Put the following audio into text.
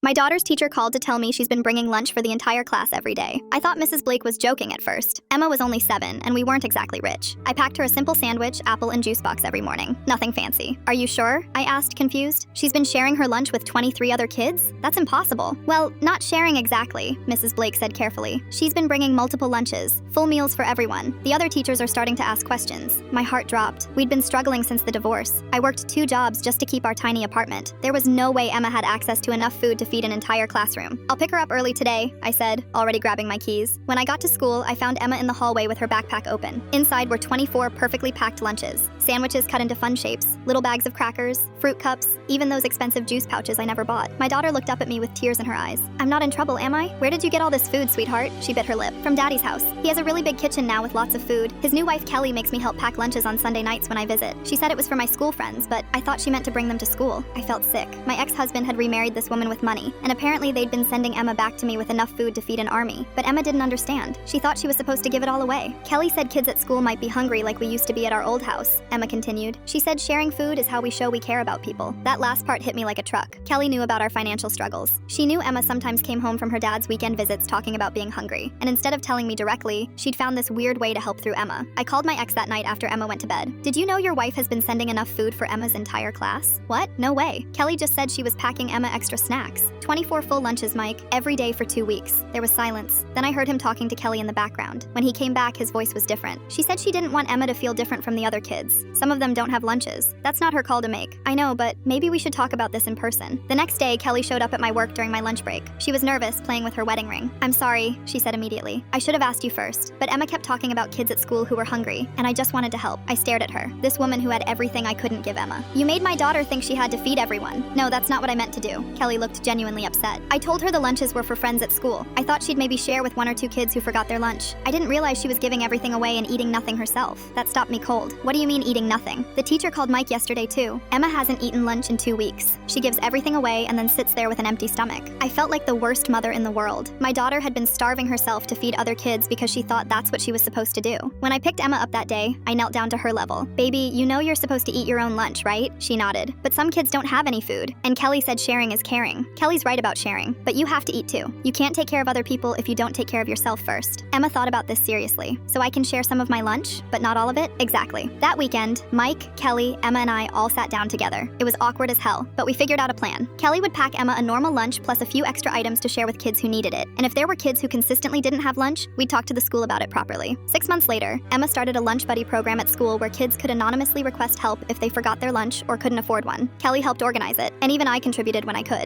My daughter's teacher called to tell me she's been bringing lunch for the entire class every day. I thought Mrs. Blake was joking at first. Emma was only 7, and we weren't exactly rich. I packed her a simple sandwich, apple, and juice box every morning. Nothing fancy. Are you sure? I asked, confused. She's been sharing her lunch with 23 other kids? That's impossible. Well, not sharing exactly, Mrs. Blake said carefully. She's been bringing multiple lunches, full meals for everyone. The other teachers are starting to ask questions. My heart dropped. We'd been struggling since the divorce. I worked 2 jobs just to keep our tiny apartment. There was no way Emma had access to enough food to feed an entire classroom. I'll pick her up early today, I said, already grabbing my keys. When I got to school, I found Emma in the hallway with her backpack open. Inside were 24 perfectly packed lunches. Sandwiches cut into fun shapes, little bags of crackers, fruit cups, even those expensive juice pouches I never bought. My daughter looked up at me with tears in her eyes. I'm not in trouble, am I? Where did you get all this food, sweetheart? She bit her lip. From Daddy's house. He has a really big kitchen now with lots of food. His new wife Kelly makes me help pack lunches on Sunday nights when I visit. She said it was for my school friends, but I thought she meant to bring them to school. I felt sick. My ex-husband had remarried this woman with money, and apparently they'd been sending Emma back to me with enough food to feed an army. But Emma didn't understand. She thought she was supposed to give it all away. Kelly said kids at school might be hungry like we used to be at our old house, Emma continued. She said sharing food is how we show we care about people. That last part hit me like a truck. Kelly knew about our financial struggles. She knew Emma sometimes came home from her dad's weekend visits talking about being hungry, and instead of telling me directly, she'd found this weird way to help through Emma. I called my ex that night after Emma went to bed. Did you know your wife has been sending enough food for Emma's entire class? What? No way. Kelly just said she was packing Emma extra snacks. 24 full lunches, Mike, every day for 2 weeks. There was silence. Then I heard him talking to Kelly in the background. When he came back, his voice was different. She said she didn't want Emma to feel different from the other kids. Some of them don't have lunches. That's not her call to make. I know, but maybe we should talk about this in person. The next day, Kelly showed up at my work during my lunch break. She was nervous, playing with her wedding ring. I'm sorry, she said immediately. I should have asked you first. But Emma kept talking about kids at school who were hungry, and I just wanted to help. I stared at her. This woman who had everything I couldn't give Emma. You made my daughter think she had to feed everyone. No, that's not what I meant to do. Kelly looked genuinely upset. I told her the lunches were for friends at school. I thought she'd maybe share with 1 or 2 kids who forgot their lunch. I didn't realize she was giving everything away and eating nothing herself. That stopped me cold. What do you mean eating nothing? The teacher called Mike yesterday too. Emma hasn't eaten lunch in 2 weeks. She gives everything away and then sits there with an empty stomach. I felt like the worst mother in the world. My daughter had been starving herself to feed other kids because she thought that's what she was supposed to do. When I picked Emma up that day, I knelt down to her level. Baby, you know you're supposed to eat your own lunch, right? She nodded. But some kids don't have any food. And Kelly said sharing is caring. Kelly's right about sharing, but you have to eat too. You can't take care of other people if you don't take care of yourself first. Emma thought about this seriously. So I can share some of my lunch, but not all of it? Exactly. That weekend, Mike, Kelly, Emma, and I all sat down together. It was awkward as hell, but we figured out a plan. Kelly would pack Emma a normal lunch plus a few extra items to share with kids who needed it. And if there were kids who consistently didn't have lunch, we'd talk to the school about it properly. 6 months later, Emma started a lunch buddy program at school where kids could anonymously request help if they forgot their lunch or couldn't afford one. Kelly helped organize it, and even I contributed when I could.